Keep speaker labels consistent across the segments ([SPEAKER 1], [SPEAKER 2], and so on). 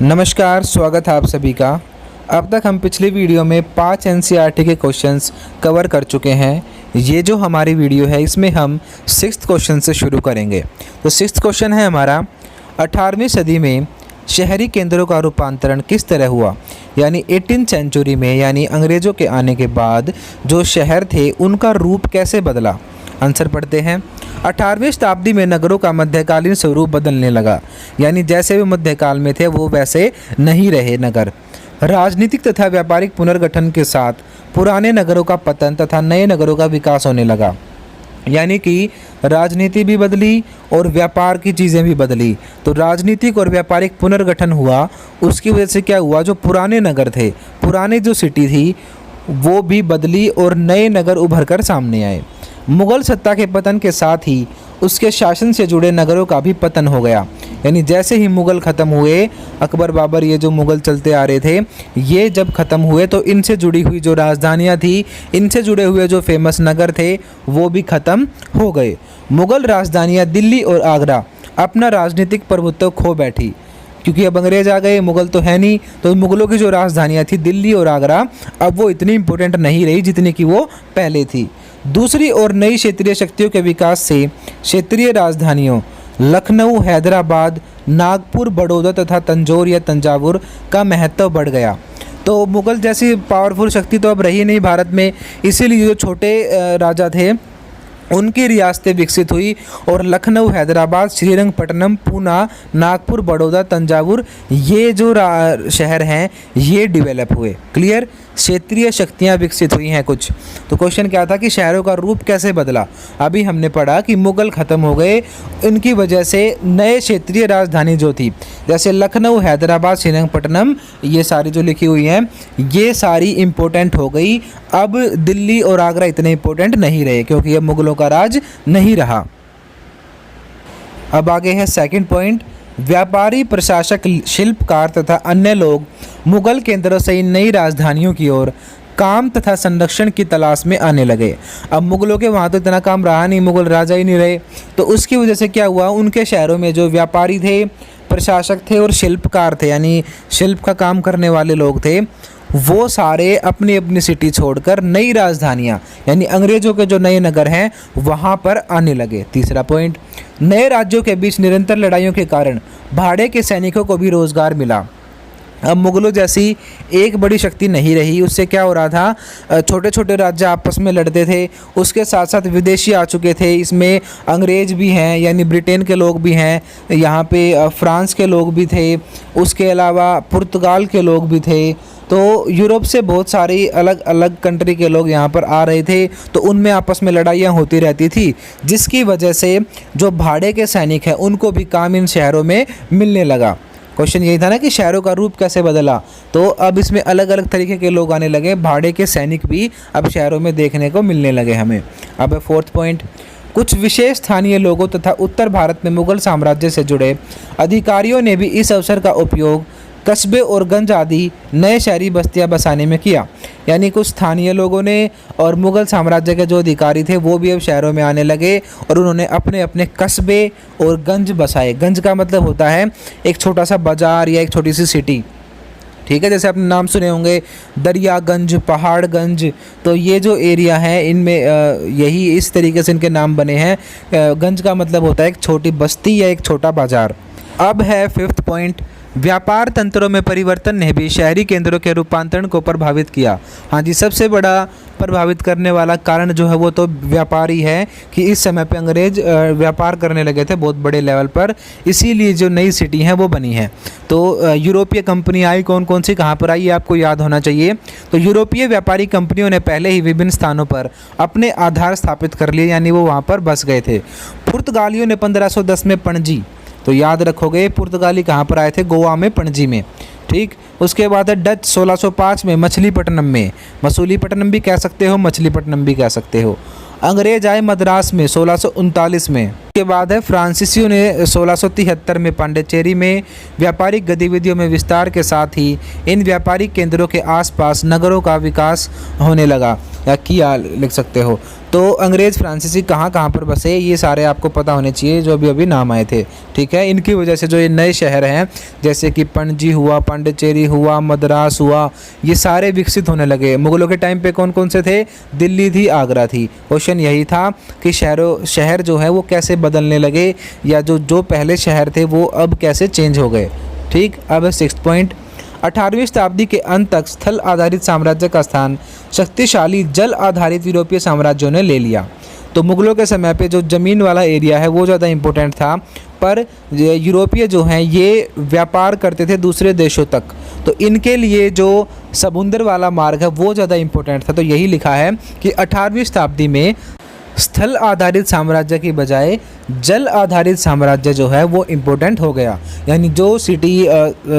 [SPEAKER 1] नमस्कार, स्वागत है आप सभी का। अब तक हम पिछली वीडियो में 5 एनसीईआरटी के क्वेश्चंस कवर कर चुके हैं। ये जो हमारी वीडियो है इसमें हम 6th क्वेश्चन से शुरू करेंगे। तो 6th क्वेश्चन है हमारा, 18वीं सदी में शहरी केंद्रों का रूपांतरण किस तरह हुआ। यानी 18th सेंचुरी में, यानी अंग्रेज़ों के आने के बाद जो शहर थे उनका रूप कैसे बदला। आंसर पढ़ते हैं। 18वीं शताब्दी में नगरों का मध्यकालीन स्वरूप बदलने लगा, यानी जैसे वे मध्यकाल में थे वो वैसे नहीं रहे नगर। राजनीतिक तथा व्यापारिक पुनर्गठन के साथ पुराने नगरों का पतन तथा नए नगरों का विकास होने लगा, यानी कि राजनीति भी बदली और व्यापार की चीज़ें भी बदली। तो राजनीतिक और व्यापारिक पुनर्गठन हुआ, उसकी वजह से क्या हुआ, जो पुराने नगर थे, पुराने जो सिटी थी वो भी बदली और नए नगर उभर कर सामने आए। मुग़ल सत्ता के पतन के साथ ही उसके शासन से जुड़े नगरों का भी पतन हो गया, यानी जैसे ही मुग़ल ख़त्म हुए, अकबर बाबर ये जो मुग़ल चलते आ रहे थे, ये जब ख़त्म हुए तो इनसे जुड़ी हुई जो राजधानियाँ थी, इनसे जुड़े हुए जो फेमस नगर थे वो भी ख़त्म हो गए। मुग़ल राजधानियाँ दिल्ली और आगरा अपना राजनीतिक प्रभुत्व खो बैठी, क्योंकि अब अंग्रेज़ आ गए, मुग़ल तो है नहीं। तो मुग़लों की जो राजधानियाँ थी दिल्ली और आगरा, अब वो इतनी इम्पोर्टेंट नहीं रही जितनी कि वो पहले थी। दूसरी ओर नई क्षेत्रीय शक्तियों के विकास से क्षेत्रीय राजधानियों लखनऊ, हैदराबाद, नागपुर, बड़ौदा तथा तंजौर या तंजावुर का महत्व बढ़ गया। तो मुग़ल जैसी पावरफुल शक्ति तो अब रही नहीं भारत में, इसीलिए जो छोटे राजा थे उनकी रियासतें विकसित हुई और लखनऊ, हैदराबाद, श्रीरंगपट्टनम, पूना, नागपुर, बड़ौदा, तंजावुर ये जो शहर हैं ये डेवलप हुए। क्लियर, क्षेत्रीय शक्तियाँ विकसित हुई हैं कुछ। तो क्वेश्चन क्या था कि शहरों का रूप कैसे बदला। अभी हमने पढ़ा कि मुग़ल ख़त्म हो गए, इनकी वजह से नए क्षेत्रीय राजधानी जो थी, जैसे लखनऊ, हैदराबाद, श्रीरंगपट्टनम, ये सारी जो लिखी हुई हैं ये सारी इम्पोर्टेंट हो गई। अब दिल्ली और आगरा इतने इम्पोर्टेंट नहीं रहे, क्योंकि अब मुग़लों का राज नहीं रहा। अब आगे है सेकंड पॉइंट, व्यापारी, प्रशासक, शिल्पकार तथा अन्य लोग मुग़ल केंद्रों से इन नई राजधानियों की ओर काम तथा संरक्षण की तलाश में आने लगे। अब मुग़लों के वहाँ तो इतना काम रहा नहीं, मुग़ल राजा ही नहीं रहे, तो उसकी वजह से क्या हुआ, उनके शहरों में जो व्यापारी थे, प्रशासक थे और शिल्पकार थे, यानी शिल्प का काम करने वाले लोग थे, वो सारे अपनी अपनी सिटी छोड़कर नई राजधानियाँ, यानी अंग्रेज़ों के जो नए नगर हैं वहाँ पर आने लगे। तीसरा पॉइंट, नए राज्यों के बीच निरंतर लड़ाइयों के कारण भाड़े के सैनिकों को भी रोज़गार मिला। अब मुग़लों जैसी एक बड़ी शक्ति नहीं रही, उससे क्या हो रहा था, छोटे छोटे राज्य आपस में लड़ते थे, उसके साथ साथ विदेशी आ चुके थे, इसमें अंग्रेज़ भी हैं, यानी ब्रिटेन के लोग भी हैं, यहाँ पे फ्रांस के लोग भी थे, उसके अलावा पुर्तगाल के लोग भी थे। तो यूरोप से बहुत सारी अलग अलग कंट्री के लोग यहाँ पर आ रहे थे, तो उनमें आपस में लड़ाइयाँ होती रहती थी, जिसकी वजह से जो भाड़े के सैनिक हैं उनको भी काम इन शहरों में मिलने लगा। क्वेश्चन यही था ना कि शहरों का रूप कैसे बदला, तो अब इसमें अलग अलग तरीके के लोग आने लगे, भाड़े के सैनिक भी अब शहरों में देखने को मिलने लगे हमें। अब फोर्थ पॉइंट, कुछ विशेष स्थानीय लोगों तथा उत्तर भारत में मुग़ल साम्राज्य से जुड़े अधिकारियों ने भी इस अवसर का उपयोग कस्बे और गंज आदि नए शहरी बस्तियां बसाने में किया। यानी कुछ स्थानीय लोगों ने और मुग़ल साम्राज्य के जो अधिकारी थे वो भी अब शहरों में आने लगे और उन्होंने अपने अपने कस्बे और गंज बसाए। गंज का मतलब होता है एक छोटा सा बाज़ार या एक छोटी सी सिटी, ठीक है, जैसे आपने नाम सुने होंगे दरियागंज, पहाड़गंज, तो ये जो एरिया है इनमें यही इस तरीके से इनके नाम बने हैं। गंज का मतलब होता है एक छोटी बस्ती या एक छोटा बाज़ार। अब है फिफ्थ पॉइंट, व्यापार तंत्रों में परिवर्तन ने भी शहरी केंद्रों के रूपांतरण को प्रभावित किया। हाँ जी, सबसे बड़ा प्रभावित करने वाला कारण जो है वो तो व्यापार ही है कि इस समय पे अंग्रेज़ व्यापार करने लगे थे बहुत बड़े लेवल पर, इसीलिए जो नई सिटी हैं वो बनी है। तो यूरोपीय कंपनी आई, कौन कौन सी कहाँ पर आई, आपको याद होना चाहिए। तो यूरोपीय व्यापारी कंपनियों ने पहले ही विभिन्न स्थानों पर अपने आधार स्थापित कर लिए, यानी वो वहाँ पर बस गए थे। पुर्तगालियों ने 1510 में पणजी, तो याद रखोगे पुर्तगाली कहाँ पर आए थे, गोवा में, पणजी में, ठीक। उसके बाद है डच 1605 में मछलीपट्टनम में, मसूलीपट्टनम भी कह सकते हो, मछलीपट्टनम भी कह सकते हो। अंग्रेज आए मद्रास में 1639 में। उसके बाद है फ्रांसीसियों ने 1673 में पांडिचेरी में। व्यापारिक गतिविधियों में विस्तार के साथ ही इन व्यापारिक केंद्रों के आसपास नगरों का विकास होने लगा। या किया लिख सकते हो। तो अंग्रेज़ फ्रांसीसी कहाँ कहाँ पर बसे, ये सारे आपको पता होने चाहिए जो अभी अभी नाम आए थे, ठीक है। इनकी वजह से जो ये नए शहर हैं जैसे कि पणजी हुआ, पांडिचेरी हुआ, मद्रास हुआ, ये सारे विकसित होने लगे। मुग़लों के टाइम पे कौन कौन से थे? दिल्ली थी, आगरा थी। क्वेश्चन यही था कि शहर जो है वो कैसे बदलने लगे, या जो पहले शहर थे वो अब कैसे चेंज हो गए, ठीक। अब 6th पॉइंट, 18वीं शताब्दी के अंत तक स्थल आधारित साम्राज्य का स्थान शक्तिशाली जल आधारित यूरोपीय साम्राज्यों ने ले लिया। तो मुग़लों के समय पे जो ज़मीन वाला एरिया है वो ज़्यादा इम्पोर्टेंट था, पर यूरोपीय जो हैं ये व्यापार करते थे दूसरे देशों तक, तो इनके लिए जो समुद्र वाला मार्ग है वो ज़्यादा इम्पोर्टेंट था। तो यही लिखा है कि 18वीं शताब्दी में स्थल आधारित साम्राज्य की बजाय जल आधारित साम्राज्य जो है वो इम्पोर्टेंट हो गया। यानी जो सिटी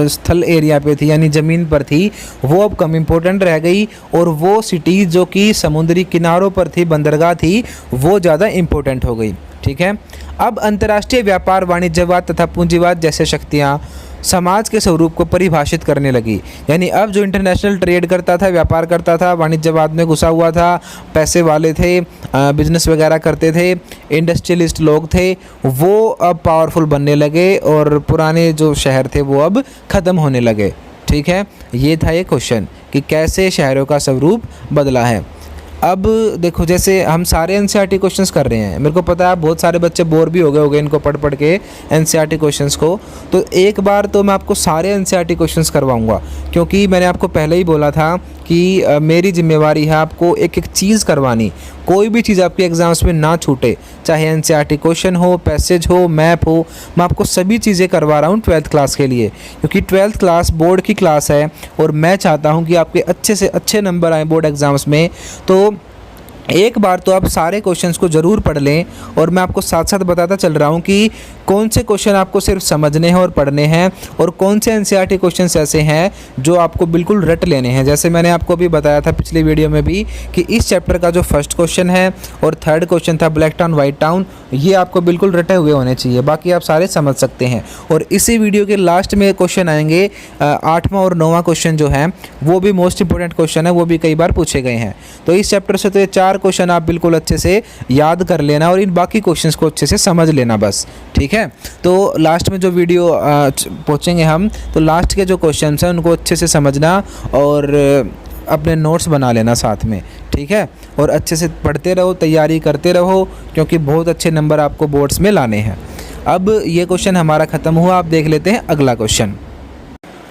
[SPEAKER 1] स्थल एरिया पे थी यानी ज़मीन पर थी वो अब कम इम्पोर्टेंट रह गई, और वो सिटी जो कि समुद्री किनारों पर थी, बंदरगाह थी, वो ज़्यादा इम्पोर्टेंट हो गई, ठीक है। अब अंतर्राष्ट्रीय व्यापार, वाणिज्यवाद तथा पूंजीवाद जैसे शक्तियाँ समाज के स्वरूप को परिभाषित करने लगी। यानी अब जो इंटरनेशनल ट्रेड करता था, व्यापार करता था, वाणिज्यवाद में घुसा हुआ था, पैसे वाले थे, बिजनेस वगैरह करते थे, इंडस्ट्रियलिस्ट लोग थे, वो अब पावरफुल बनने लगे, और पुराने जो शहर थे वो अब ख़त्म होने लगे, ठीक है। ये था ये क्वेश्चन कि कैसे शहरों का स्वरूप बदला है। अब देखो, जैसे हम सारे एनसीईआरटी क्वेश्चंस कर रहे हैं, मेरे को पता है बहुत सारे बच्चे बोर भी हो गए होंगे इनको पढ़ के एनसीईआरटी क्वेश्चंस को, तो एक बार तो मैं आपको सारे एनसीईआरटी क्वेश्चंस करवाऊंगा, क्योंकि मैंने आपको पहले ही बोला था कि मेरी जिम्मेवारी है आपको एक एक चीज़ करवानी, कोई भी चीज़ आपके एग्ज़ाम्स में ना छूटे, चाहे एनसीईआरटी क्वेश्चन हो, पैसेज हो, मैप हो, मैं आपको सभी चीज़ें करवा रहा हूँ 12th क्लास के लिए, क्योंकि 12th क्लास बोर्ड की क्लास है और मैं चाहता हूँ कि आपके अच्छे से अच्छे नंबर आए बोर्ड एग्ज़ाम्स में। तो एक बार तो आप सारे क्वेश्चंस को ज़रूर पढ़ लें, और मैं आपको साथ साथ बताता चल रहा हूँ कि कौन से क्वेश्चन आपको सिर्फ समझने हैं और पढ़ने हैं, और कौन से एनसीईआरटी क्वेश्चंस ऐसे हैं जो आपको बिल्कुल रट लेने हैं। जैसे मैंने आपको अभी बताया था पिछली वीडियो में भी कि इस चैप्टर का जो फर्स्ट क्वेश्चन है और थर्ड क्वेश्चन था ब्लैक टाउन वाइट टाउन, ये आपको बिल्कुल रटे हुए होने चाहिए, बाकी आप सारे समझ सकते हैं। और इसी वीडियो के लास्ट में क्वेश्चन आएंगे 8वां और 9वां क्वेश्चन जो है वो भी मोस्ट इंपॉर्टेंट क्वेश्चन है, वो भी कई बार पूछे गए हैं। तो इस चैप्टर से तो ये 4 क्वेश्चन आप बिल्कुल अच्छे से याद कर लेना, और इन बाकी क्वेश्चंस को अच्छे से समझ लेना बस, ठीक है। तो लास्ट में जो वीडियो पहुँचेंगे हम, तो लास्ट के जो क्वेश्चंस हैं उनको अच्छे से समझना और अपने नोट्स बना लेना साथ में, ठीक है। और अच्छे से पढ़ते रहो, तैयारी करते रहो, क्योंकि बहुत अच्छे नंबर आपको बोर्ड्स में लाने हैं। अब ये क्वेश्चन हमारा ख़त्म हुआ, आप देख लेते हैं अगला क्वेश्चन।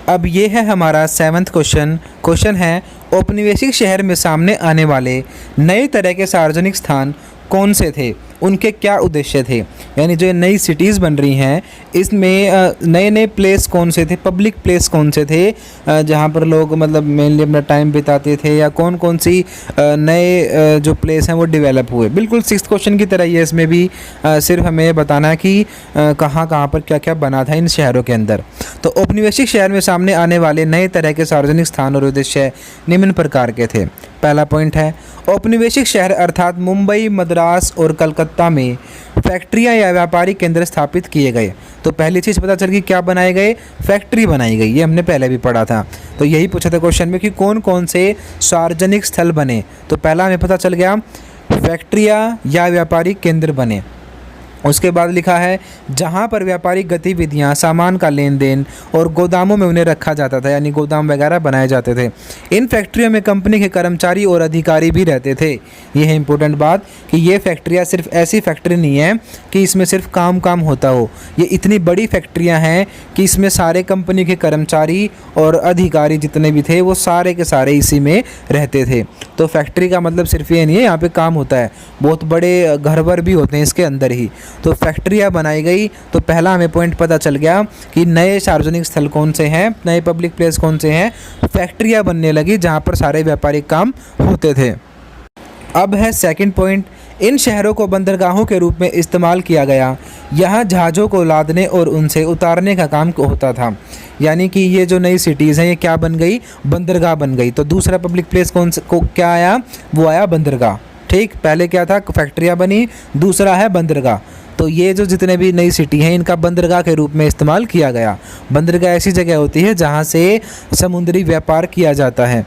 [SPEAKER 1] अब ये है हमारा 7th क्वेश्चन। क्वेश्चन है, औपनिवेशिक शहर में सामने आने वाले नए तरह के सार्वजनिक स्थान कौन से थे, उनके क्या उद्देश्य थे। यानी जो नई सिटीज़ बन रही हैं इसमें नए नए प्लेस कौन से थे, पब्लिक प्लेस कौन से थे जहाँ पर लोग मतलब मेनली अपना टाइम बिताते थे, या कौन कौन सी नए जो प्लेस हैं वो डेवलप हुए। बिल्कुल 6th क्वेश्चन की तरह ही है, इसमें भी सिर्फ हमें बताना है कि कहाँ कहाँ पर क्या क्या बना था इन शहरों के अंदर। तो औपनिवेशिक शहर में सामने आने वाले नए तरह के सार्वजनिक स्थान और उद्देश्य निम्न प्रकार के थे। पहला पॉइंट है, औपनिवेशिक शहर अर्थात मुंबई, मद्रास और कलकत्ता में फैक्ट्रियां या व्यापारिक केंद्र स्थापित किए गए। तो पहली चीज़ पता चल गई, क्या बनाए गए, फैक्ट्री बनाई गई, ये हमने पहले भी पढ़ा था। तो यही पूछा था क्वेश्चन में कि कौन कौन से सार्वजनिक स्थल बने, तो पहला हमें पता चल गया फैक्ट्रियां या व्यापारिक केंद्र बने। उसके बाद लिखा है जहाँ पर व्यापारिक गतिविधियाँ, सामान का लेन देन और गोदामों में उन्हें रखा जाता था, यानी गोदाम वगैरह बनाए जाते थे। इन फैक्ट्रियों में कंपनी के कर्मचारी और अधिकारी भी रहते थे। ये है इंपॉर्टेंट बात कि ये फैक्ट्रियाँ सिर्फ ऐसी फैक्ट्री नहीं है कि इसमें सिर्फ काम होता हो, ये इतनी बड़ी फैक्ट्रियाँ हैं कि इसमें सारे कंपनी के कर्मचारी और अधिकारी जितने भी थे वो सारे के सारे इसी में रहते थे। तो फैक्ट्री का मतलब सिर्फ ये नहीं है यहाँ पे काम होता है, बहुत बड़े घर वर भी होते हैं इसके अंदर ही। तो फैक्ट्रियाँ बनाई गई, तो पहला हमें पॉइंट पता चल गया कि नए सार्वजनिक स्थल कौन से हैं, नए पब्लिक प्लेस कौन से हैं, फैक्ट्रियाँ बनने लगी जहाँ पर सारे व्यापारिक काम होते थे। अब है सेकंड पॉइंट, इन शहरों को बंदरगाहों के रूप में इस्तेमाल किया गया। यहाँ जहाज़ों को लादने और उनसे उतारने का काम होता था। यानी कि ये जो नई सिटीज़ हैं ये क्या बन गई, बंदरगाह बन गई। तो दूसरा पब्लिक प्लेस कौन को क्या आया, वो आया बंदरगाह। ठीक, पहले क्या था, फैक्ट्रियाँ बनी, दूसरा है बंदरगाह। तो ये जो जितने भी नई सिटी हैं इनका बंदरगाह के रूप में इस्तेमाल किया गया। बंदरगाह ऐसी जगह होती है जहाँ से समुद्री व्यापार किया जाता है।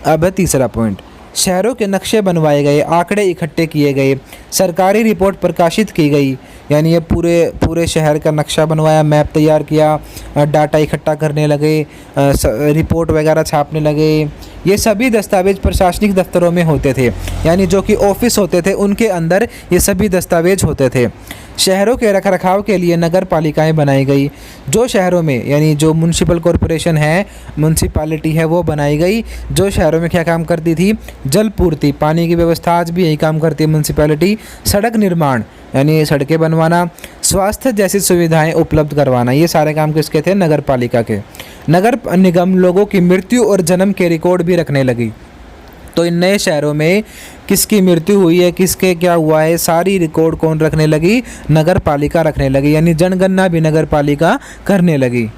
[SPEAKER 1] अब है तीसरा पॉइंट, शहरों के नक्शे बनवाए गए, आंकड़े इकट्ठे किए गए, सरकारी रिपोर्ट प्रकाशित की गई, यानी ये पूरे शहर का नक्शा बनवाया, मैप तैयार किया, डाटा इकट्ठा करने लगे, रिपोर्ट वगैरह छापने लगे। ये सभी दस्तावेज प्रशासनिक दफ्तरों में होते थे, यानी जो कि ऑफिस होते थे उनके अंदर ये सभी दस्तावेज होते थे। शहरों के रखरखाव के लिए नगर पालिकाएँ बनाई गई। जो शहरों में, यानी जो म्यूनसिपल कॉरपोरेशन है, म्यूनसिपालिटी है, वो बनाई गई। जो शहरों में क्या काम करती थी? जल पूर्ति, पानी की व्यवस्था, आज भी यही काम करती है म्यूनसिपैलिटी। सड़क निर्माण, यानी सड़कें बनवाना, स्वास्थ्य जैसी सुविधाएं उपलब्ध करवाना, ये सारे काम किसके थे? नगर पालिका के। नगर निगम लोगों की मृत्यु और जन्म के रिकॉर्ड भी रखने लगी। तो इन नए शहरों में किसकी मृत्यु हुई है, किसके क्या हुआ है, सारी रिकॉर्ड कौन रखने लगी? नगर पालिका रखने लगी, यानी जनगणना भी नगर पालिका करने लगी।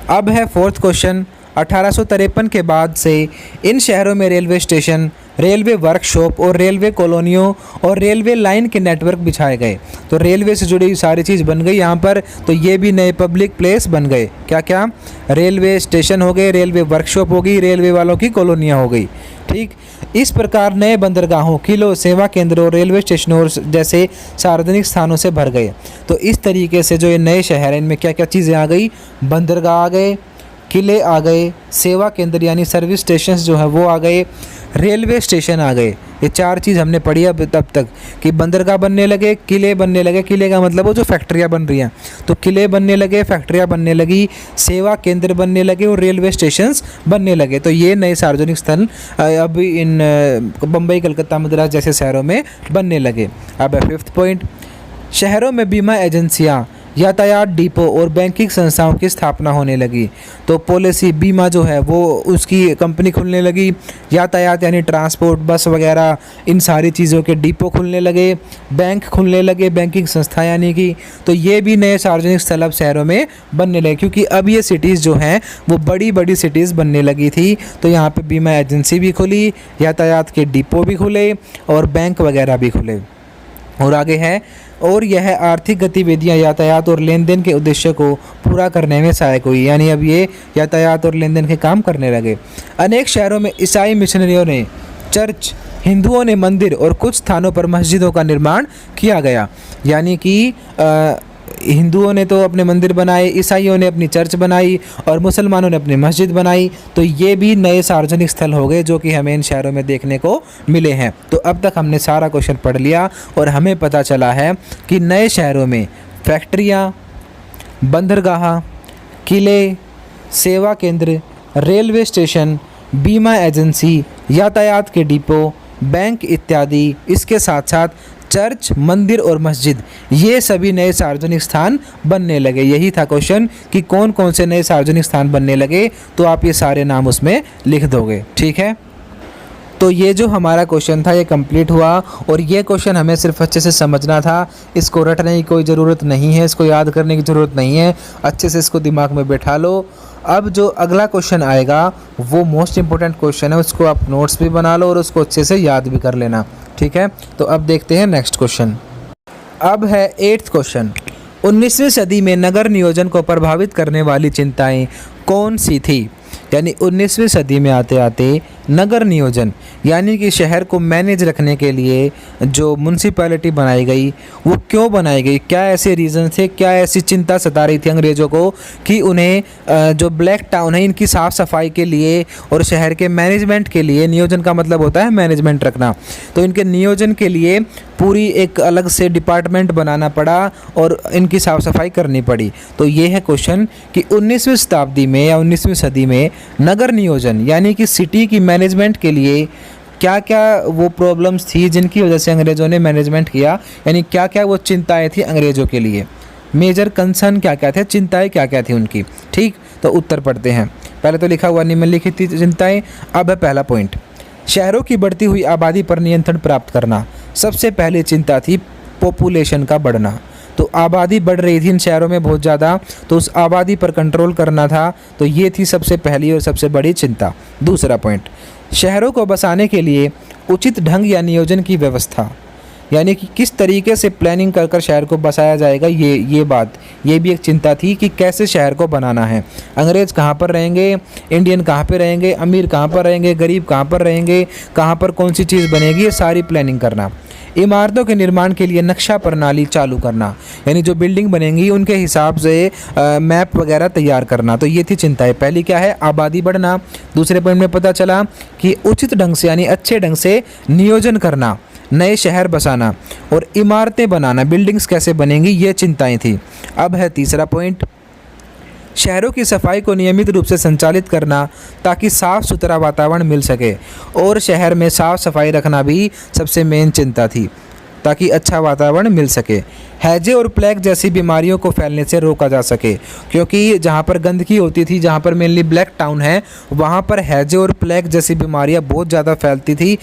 [SPEAKER 1] अब है फोर्थ क्वेश्चन। 1853 के बाद से इन शहरों में रेलवे स्टेशन, रेलवे वर्कशॉप और रेलवे कॉलोनियों और रेलवे लाइन के नेटवर्क बिछाए गए। तो रेलवे से जुड़ी सारी चीज़ बन गई यहाँ पर। तो ये भी नए पब्लिक प्लेस बन गए। क्या क्या? रेलवे स्टेशन हो गए, रेलवे वर्कशॉप हो गई, रेलवे वालों की कॉलोनियाँ हो गई। ठीक, इस प्रकार नए बंदरगाहों, किलों, सेवा केंद्रों, रेलवे स्टेशनों और जैसे सार्वजनिक स्थानों से भर गए। तो इस तरीके से जो ये नए शहर हैं, इनमें क्या क्या चीज़ें आ गई? बंदरगाह आ गए, किले आ गए, सेवा केंद्र यानी सर्विस स्टेशंस जो है वो आ गए, रेलवे स्टेशन आ गए। ये चार चीज़ हमने पढ़ी अब तब तक कि बंदरगाह बनने लगे, किले बनने लगे, किले का मतलब वो जो फैक्ट्रियाँ बन रही हैं, तो किले बनने लगे, फैक्ट्रियाँ बनने लगी, सेवा केंद्र बनने लगे और रेलवे स्टेशंस बनने लगे। तो ये नए सार्वजनिक स्थल अब इन बम्बई, कलकत्ता, मद्रास जैसे शहरों में बनने लगे। अब है फिफ्थ पॉइंट। शहरों में बीमा एजेंसियाँ, यातायात डिपो और बैंकिंग संस्थाओं की स्थापना होने लगी। तो पॉलिसी, बीमा जो है वो उसकी कंपनी खुलने लगी, यातायात यानी ट्रांसपोर्ट, बस वगैरह, इन सारी चीज़ों के डिपो खुलने लगे, बैंक खुलने लगे, बैंकिंग संस्था यानी कि। तो ये भी नए सार्वजनिक स्थल अब शहरों में बनने लगे, क्योंकि अब ये सिटीज़ जो हैं वो बड़ी बड़ी सिटीज़ बनने लगी थी। तो यहाँ पर बीमा एजेंसी भी खुली, यातायात के डिपो भी खुले और बैंक वगैरह भी खुले। और आगे है, और यह आर्थिक गतिविधियां यातायात और लेन देन के उद्देश्य को पूरा करने में सहायक हुई, यानी अब ये यातायात और लेन देन के काम करने लगे। अनेक शहरों में ईसाई मिशनरियों ने चर्च, हिंदुओं ने मंदिर और कुछ स्थानों पर मस्जिदों का निर्माण किया गया, यानी कि हिंदुओं ने तो अपने मंदिर बनाए, ईसाइयों ने अपनी चर्च बनाई और मुसलमानों ने अपनी मस्जिद बनाई। तो ये भी नए सार्वजनिक स्थल हो गए जो कि हमें इन शहरों में देखने को मिले हैं। तो अब तक हमने सारा क्वेश्चन पढ़ लिया और हमें पता चला है कि नए शहरों में फैक्ट्रियाँ, बंदरगाह, किले, सेवा केंद्र, रेलवे स्टेशन, बीमा एजेंसी, यातायात के डिपो, बैंक इत्यादि, इसके साथ साथ चर्च, मंदिर और मस्जिद, ये सभी नए सार्वजनिक स्थान बनने लगे। यही था क्वेश्चन कि कौन कौन से नए सार्वजनिक स्थान बनने लगे। तो आप ये सारे नाम उसमें लिख दोगे। ठीक है, तो ये जो हमारा क्वेश्चन था ये कंप्लीट हुआ और ये क्वेश्चन हमें सिर्फ अच्छे से समझना था। इसको रटने की कोई ज़रूरत नहीं है, इसको याद करने की ज़रूरत नहीं है, अच्छे से इसको दिमाग में बैठा लो। अब जो अगला क्वेश्चन आएगा वो मोस्ट इंपॉर्टेंट क्वेश्चन है, उसको आप नोट्स भी बना लो और उसको अच्छे से याद भी कर लेना। ठीक है, तो अब देखते हैं नेक्स्ट क्वेश्चन। अब है 8th क्वेश्चन। 19वीं सदी में नगर नियोजन को प्रभावित करने वाली चिंताएं कौन सी थी? यानी 19वीं सदी में आते आते नगर नियोजन यानी कि शहर को मैनेज रखने के लिए जो म्यूनसिपैलिटी बनाई गई वो क्यों बनाई गई? क्या ऐसे रीज़न थे, क्या ऐसी चिंता सता रही थी अंग्रेज़ों को कि उन्हें जो ब्लैक टाउन है इनकी साफ़ सफाई के लिए और शहर के मैनेजमेंट के लिए, नियोजन का मतलब होता है मैनेजमेंट रखना, तो इनके नियोजन के लिए पूरी एक अलग से डिपार्टमेंट बनाना पड़ा और इनकी साफ़ सफाई करनी पड़ी। तो ये है क्वेश्चन कि 19वीं शताब्दी में या 19वीं सदी में नगर नियोजन यानी कि सिटी की मैनेजमेंट के लिए क्या क्या वो प्रॉब्लम्स थी जिनकी वजह से अंग्रेज़ों ने मैनेजमेंट किया, यानी क्या क्या वो चिंताएं थी अंग्रेज़ों के लिए, मेजर कंसर्न क्या क्या थे, चिंताएं क्या क्या थी उनकी। ठीक, तो उत्तर पढ़ते हैं। पहले तो लिखा हुआ निम्नलिखित चिंताएं। अब है पहला पॉइंट, शहरों की बढ़ती हुई आबादी पर नियंत्रण प्राप्त करना। सबसे पहली चिंता थी पॉपुलेशन का बढ़ना। तो आबादी बढ़ रही थी इन शहरों में बहुत ज़्यादा, तो उस आबादी पर कंट्रोल करना था। तो ये थी सबसे पहली और सबसे बड़ी चिंता। दूसरा पॉइंट, शहरों को बसाने के लिए उचित ढंग या नियोजन की व्यवस्था। यानी कि किस तरीके से प्लानिंग कर कर शहर को बसाया जाएगा, ये भी एक चिंता थी कि कैसे शहर को बनाना है। अंग्रेज़ कहाँ पर रहेंगे, इंडियन कहाँ पे रहेंगे, अमीर कहाँ पर रहेंगे, गरीब कहाँ पर रहेंगे, कहाँ पर कौन सी चीज़ बनेगी, ये सारी प्लानिंग करना। इमारतों के निर्माण के लिए नक्शा प्रणाली चालू करना, यानी जो बिल्डिंग बनेंगी उनके हिसाब से मैप वगैरह तैयार करना। तो ये थी चिंताएं। पहली क्या है, आबादी बढ़ना। दूसरे पॉइंट में पता चला कि उचित ढंग से यानी अच्छे ढंग से नियोजन करना, नए शहर बसाना और इमारतें बनाना, बिल्डिंग्स कैसे बनेंगी, ये चिंताएं थी। अब है तीसरा पॉइंट, शहरों की सफाई को नियमित रूप से संचालित करना ताकि साफ़ सुथरा वातावरण मिल सके, और शहर में साफ़ सफाई रखना भी सबसे मेन चिंता थी ताकि अच्छा वातावरण मिल सके। हैजे और प्लेग जैसी बीमारियों को फैलने से रोका जा सके, क्योंकि जहाँ पर गंदगी होती थी, जहाँ पर मेनली ब्लैक टाउन है, वहाँ पर हैजे और प्लेग जैसी बीमारियाँ बहुत ज़्यादा फैलती थी।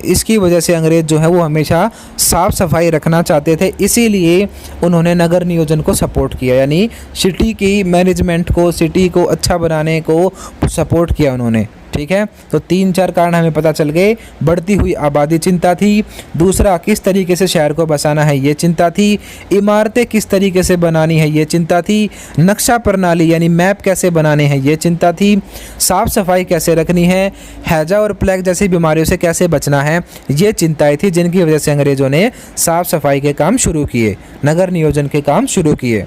[SPEAKER 1] इसकी वजह से अंग्रेज़ जो है वो हमेशा साफ़ सफाई रखना चाहते थे, इसीलिए उन्होंने नगर नियोजन को सपोर्ट किया, यानी सिटी की मैनेजमेंट को, सिटी को अच्छा बनाने को सपोर्ट किया उन्होंने। ठीक है, तो 3-4 कारण हमें पता चल गए। बढ़ती हुई आबादी चिंता थी, दूसरा किस तरीके से शहर को बसाना है ये चिंता थी, इमारतें किस तरीके से बनानी है ये चिंता थी, नक्शा प्रणाली यानी मैप कैसे बनाने हैं ये चिंता थी, साफ़ सफाई कैसे रखनी है, हैजा और प्लेग जैसी बीमारियों से कैसे बचना है, ये चिंताएं थी, जिनकी वजह से अंग्रेज़ों ने साफ़ सफाई के काम शुरू किए, नगर नियोजन के काम शुरू किए।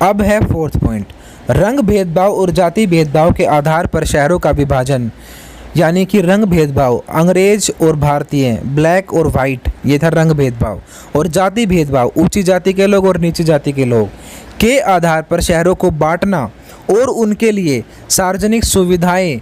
[SPEAKER 1] अब है फोर्थ पॉइंट, रंग भेदभाव और जाति भेदभाव के आधार पर शहरों का विभाजन, यानी कि रंग भेदभाव, अंग्रेज और भारतीय, ब्लैक और वाइट, ये था रंग भेदभाव, और जाति भेदभाव, ऊंची जाति के लोग और नीची जाति के लोग के आधार पर शहरों को बांटना और उनके लिए सार्वजनिक सुविधाएं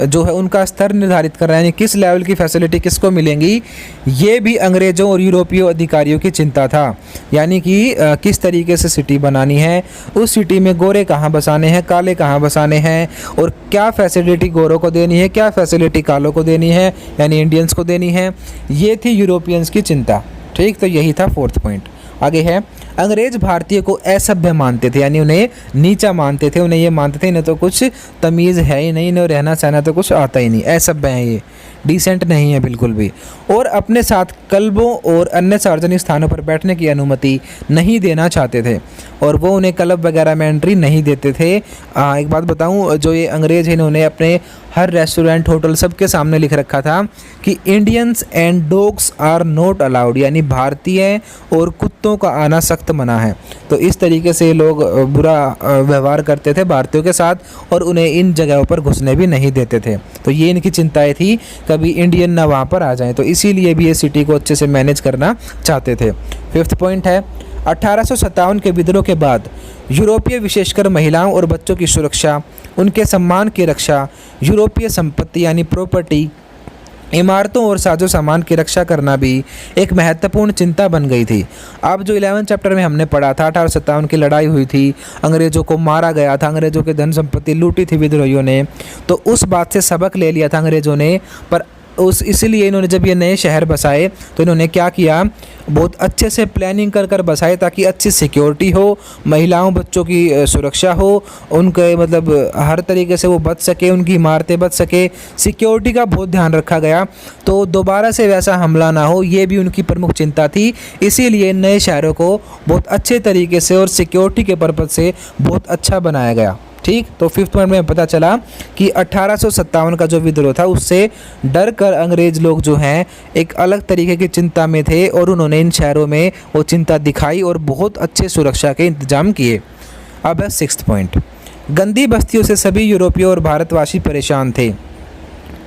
[SPEAKER 1] जो है उनका स्तर निर्धारित कर रहा है, यानी किस लेवल की फैसिलिटी किसको मिलेंगी, ये भी अंग्रेज़ों और यूरोपीय अधिकारियों की चिंता था। यानी कि किस तरीके से सिटी बनानी है, उस सिटी में गोरे कहाँ बसाने हैं, काले कहाँ बसाने हैं, और क्या फैसिलिटी गोरों को देनी है, क्या फैसिलिटी कालों को देनी है, यानी इंडियंस को देनी है, ये थी यूरोपियंस की चिंता। ठीक, तो यही था फोर्थ पॉइंट। आगे है, अंग्रेज भारतीय को असभ्य मानते थे, यानी उन्हें नीचा मानते थे, उन्हें ये मानते थे इन्हें तो कुछ तमीज़ है ही नहीं, इन्हें रहना सहना तो कुछ आता ही नहीं, असभ्य हैं ये, डिसेंट नहीं है बिल्कुल भी, और अपने साथ क्लबों और अन्य सार्वजनिक स्थानों पर बैठने की अनुमति नहीं देना चाहते थे, और वो उन्हें क्लब वगैरह में एंट्री नहीं देते थे। एक बात बताऊं, जो ये अंग्रेज़ हैं इन्होंने अपने हर रेस्टोरेंट, होटल सबके सामने लिख रखा था कि Indians and dogs are not allowed, यानी भारतीय और कुत्तों का आना सख्त मना है। तो इस तरीके से लोग बुरा व्यवहार करते थे भारतीयों के साथ, और उन्हें इन जगहों पर घुसने भी नहीं देते थे। तो ये इनकी चिंताएं थी, कभी इंडियन ना वहाँ पर आ जाएं, तो इसीलिए भी ये सिटी को अच्छे से मैनेज करना चाहते थे। फिफ्थ पॉइंट है, 1857 के विद्रोह के बाद यूरोपीय, विशेषकर महिलाओं और बच्चों की सुरक्षा, उनके सम्मान की रक्षा, यूरोपीय संपत्ति यानी प्रॉपर्टी, इमारतों और साजो सामान की रक्षा करना भी एक महत्वपूर्ण चिंता बन गई थी। अब जो 11 चैप्टर में हमने पढ़ा था, 1857 की लड़ाई हुई थी, अंग्रेज़ों को मारा गया था, अंग्रेज़ों के धन संपत्ति लूटी थी विद्रोहियों ने, तो उस बात से सबक ले लिया था अंग्रेज़ों ने। पर इसलिए इन्होंने जब ये नए शहर बसाए तो इन्होंने क्या किया, बहुत अच्छे से प्लानिंग कर कर बसाए ताकि अच्छी सिक्योरिटी हो, महिलाओं बच्चों की सुरक्षा हो, उनके मतलब हर तरीके से वो बच सके, उनकी इमारतें बच सके, सिक्योरिटी का बहुत ध्यान रखा गया, तो दोबारा से वैसा हमला ना हो, ये भी उनकी प्रमुख चिंता थी। इसीलिए नए शहरों को बहुत अच्छे तरीके से और सिक्योरिटी के पर्पज़ से बहुत अच्छा बनाया गया। ठीक, तो फिफ्थ पॉइंट में पता चला कि 1857 का जो विद्रोह था उससे डर कर अंग्रेज लोग जो हैं एक अलग तरीके की चिंता में थे, और उन्होंने इन शहरों में वो चिंता दिखाई और बहुत अच्छे सुरक्षा के इंतजाम किए। अब है सिक्स्थ पॉइंट, गंदी बस्तियों से सभी यूरोपीय और भारतवासी परेशान थे।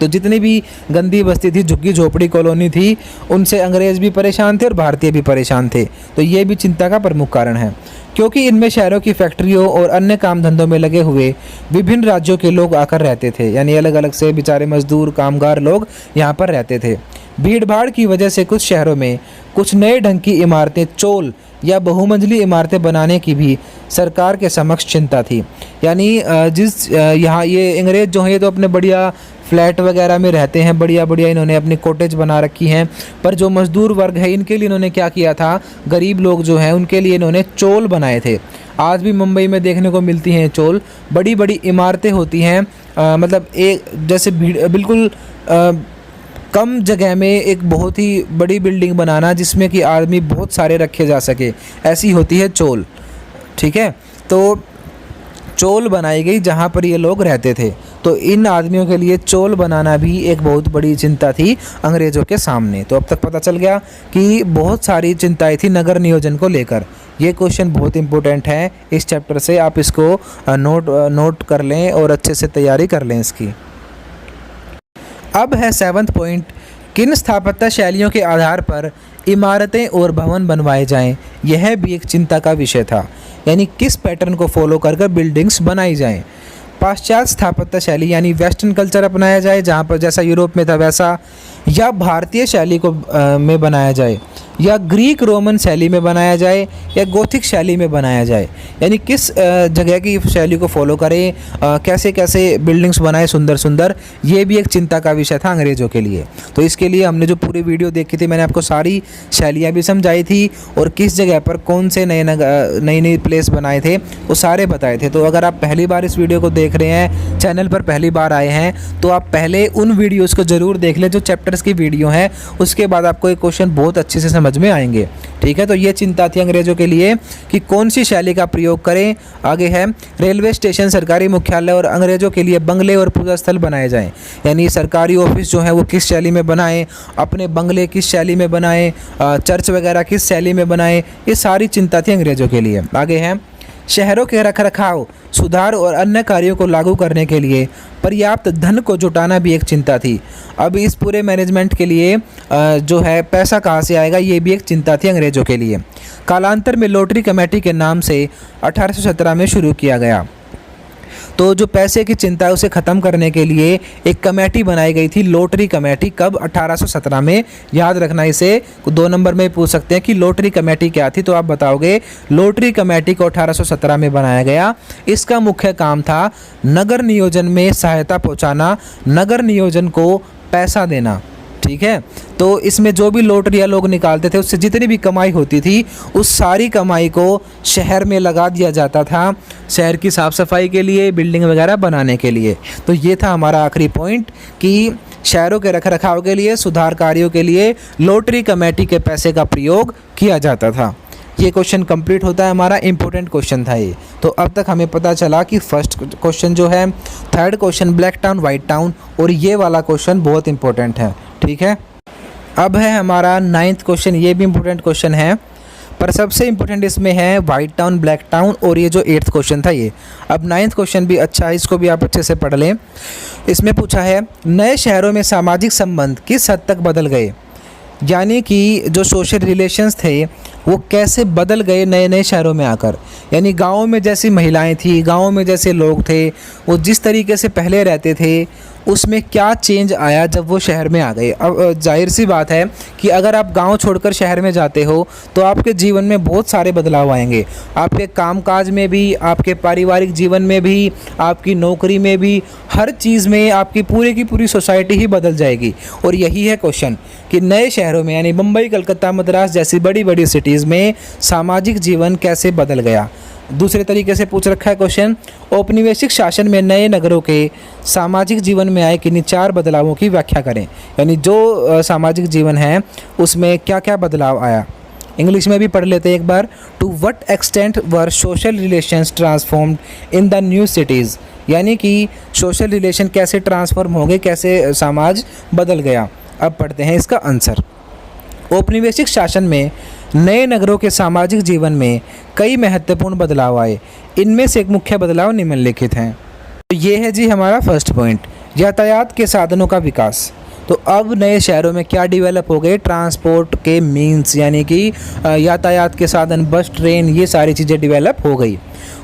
[SPEAKER 1] तो जितनी भी गंदी बस्ती थी, झुग्गी झोपड़ी कॉलोनी थी, उनसे अंग्रेज़ भी परेशान थे और भारतीय भी परेशान थे। तो ये भी चिंता का प्रमुख कारण है, क्योंकि इनमें शहरों की फैक्ट्रियों और अन्य काम धंधों में लगे हुए विभिन्न राज्यों के लोग आकर रहते थे, यानी अलग अलग से बेचारे मजदूर कामगार लोग यहाँ पर रहते थे। भीड़ भाड़ की वजह से कुछ शहरों में कुछ नए ढंग की इमारतें, चोल या बहुमंजिली इमारतें बनाने की भी सरकार के समक्ष चिंता थी। यानी यहाँ ये अंग्रेज़ जो हैं ये तो अपने बढ़िया फ्लैट वगैरह में रहते हैं, बढ़िया बढ़िया इन्होंने अपनी कॉटेज बना रखी हैं, पर जो मज़दूर वर्ग है इनके लिए इन्होंने क्या किया था, गरीब लोग जो हैं उनके लिए इन्होंने चोल बनाए थे। आज भी मुंबई में देखने को मिलती हैं चोल, बड़ी बड़ी इमारतें होती हैं, मतलब एक जैसे बिल्कुल कम जगह में एक बहुत ही बड़ी बिल्डिंग बनाना जिसमें कि आदमी बहुत सारे रखे जा सके, ऐसी होती है चोल। ठीक है, तो चोल बनाई गई जहाँ पर ये लोग रहते थे। तो इन आदमियों के लिए चोल बनाना भी एक बहुत बड़ी चिंता थी अंग्रेज़ों के सामने। तो अब तक पता चल गया कि बहुत सारी चिंताएं थी नगर नियोजन को लेकर। ये क्वेश्चन बहुत इंपॉर्टेंट है इस चैप्टर से, आप इसको नोट कर लें और अच्छे से तैयारी कर लें इसकी। अब है 7वां पॉइंट, किन स्थापत्य शैलियों के आधार पर इमारतें और भवन बनवाए जाएं। यह भी एक चिंता का विषय था, यानी किस पैटर्न को फॉलो कर बिल्डिंग्स बनाई जाएं। पाश्चात्य स्थापत्य शैली यानी वेस्टर्न कल्चर अपनाया जाए, जहाँ पर जैसा यूरोप में था वैसा, या भारतीय शैली को में बनाया जाए, या ग्रीक रोमन शैली में बनाया जाए, या गोथिक शैली में बनाया जाए। यानी किस जगह की शैली को फॉलो करें, कैसे कैसे बिल्डिंग्स बनाए सुंदर सुंदर, ये भी एक चिंता का विषय था अंग्रेज़ों के लिए। तो इसके लिए हमने जो पूरी वीडियो देखी थी, मैंने आपको सारी शैलियाँ भी समझाई थी और किस जगह पर कौन से नई प्लेस बनाए थे वो सारे बताए थे। तो अगर आप पहली बार इस वीडियो को देख रहे हैं, चैनल पर पहली बार आए हैं, तो आप पहले उन वीडियोज़ को ज़रूर देख लें जो चैप्टर्स की वीडियो है, उसके बाद आपको ये क्वेश्चन बहुत अच्छे से समझ में आएंगे। ठीक है, तो ये चिंता थी अंग्रेज़ों के लिए कि कौन सी शैली का प्रयोग करें। आगे है रेलवे स्टेशन, सरकारी मुख्यालय और अंग्रेज़ों के लिए बंगले और पूजा स्थल बनाए जाएं। यानी सरकारी ऑफिस जो है वो किस शैली में बनाएं, अपने बंगले किस शैली में बनाएं, चर्च वगैरह किस शैली में बनाएं, ये सारी चिंता थी अंग्रेज़ों के लिए। आगे है शहरों के रखरखाव, सुधार और अन्य कार्यों को लागू करने के लिए पर्याप्त धन को जुटाना भी एक चिंता थी। अब इस पूरे मैनेजमेंट के लिए जो है पैसा कहाँ से आएगा, ये भी एक चिंता थी अंग्रेज़ों के लिए। कालांतर में लॉटरी कमेटी के नाम से 1817 में शुरू किया गया। तो जो पैसे की चिंता है उसे ख़त्म करने के लिए एक कमेटी बनाई गई थी, लॉटरी कमेटी। कब? 1817 में। याद रखना, इसे 2 नंबर में पूछ सकते हैं कि लॉटरी कमेटी क्या थी, तो आप बताओगे लॉटरी कमेटी को 1817 में बनाया गया। इसका मुख्य काम था नगर नियोजन में सहायता पहुंचाना, नगर नियोजन को पैसा देना। ठीक है, तो इसमें जो भी लॉटरियाँ लोग निकालते थे उससे जितनी भी कमाई होती थी उस सारी कमाई को शहर में लगा दिया जाता था, शहर की साफ़ सफाई के लिए, बिल्डिंग वगैरह बनाने के लिए। तो ये था हमारा आखिरी पॉइंट कि शहरों के रखरखाव के लिए, सुधार कार्यों के लिए लॉटरी कमेटी के पैसे का प्रयोग किया जाता था। ये क्वेश्चन कंप्लीट होता है हमारा, इंपॉर्टेंट क्वेश्चन था ये। तो अब तक हमें पता चला कि फर्स्ट क्वेश्चन जो है, third question black town white town, और ये वाला क्वेश्चन बहुत इंपॉर्टेंट है। ठीक है, अब है हमारा 9वां क्वेश्चन, ये भी इंपॉर्टेंट क्वेश्चन है, पर सबसे इंपॉर्टेंट इसमें है वाइट टाउन ब्लैक टाउन, और ये जो 8वां क्वेश्चन था ये। अब 9वां क्वेश्चन भी अच्छा है, इसको भी आप अच्छे से पढ़ लें। इसमें पूछा है नए शहरों में सामाजिक संबंध किस हद तक बदल गए, यानी कि जो सोशल रिलेशंस थे वो कैसे बदल गए नए नए शहरों में आकर। यानी गाँव में जैसी महिलाएं थी, गाँव में जैसे लोग थे, वो जिस तरीके से पहले रहते थे उसमें क्या चेंज आया जब वो शहर में आ गए। अब जाहिर सी बात है कि अगर आप गांव छोड़कर शहर में जाते हो तो आपके जीवन में बहुत सारे बदलाव आएंगे, आपके कामकाज में भी, आपके पारिवारिक जीवन में भी, आपकी नौकरी में भी, हर चीज़ में आपकी पूरी की पूरी सोसाइटी ही बदल जाएगी। और यही है क्वेश्चन कि नए शहरों में यानी मुंबई, कलकत्ता, मद्रास जैसी बड़ी बड़ी सिटीज़ में सामाजिक जीवन कैसे बदल गया। दूसरे तरीके से पूछ रखा है क्वेश्चन, औपनिवेशिक शासन में नए नगरों के सामाजिक जीवन में आए किन्हीं 4 बदलावों की व्याख्या करें। यानी जो सामाजिक जीवन है उसमें क्या क्या बदलाव आया। इंग्लिश में भी पढ़ लेते हैं एक बार। To what extent were social relations transformed in the new cities, यानी कि सोशल रिलेशन कैसे ट्रांसफॉर्म हो गए, कैसे समाज बदल गया। अब पढ़ते हैं इसका आंसर। औपनिवेशिक शासन में नए नगरों के सामाजिक जीवन में कई महत्वपूर्ण बदलाव आए। इनमें से एक मुख्य बदलाव निम्नलिखित हैं। तो ये है जी हमारा फर्स्ट पॉइंट, यातायात के साधनों का विकास। तो अब नए शहरों में क्या डेवलप हो गए, ट्रांसपोर्ट के मीन्स, यानी कि यातायात के साधन, बस, ट्रेन, ये सारी चीज़ें डेवलप हो गई।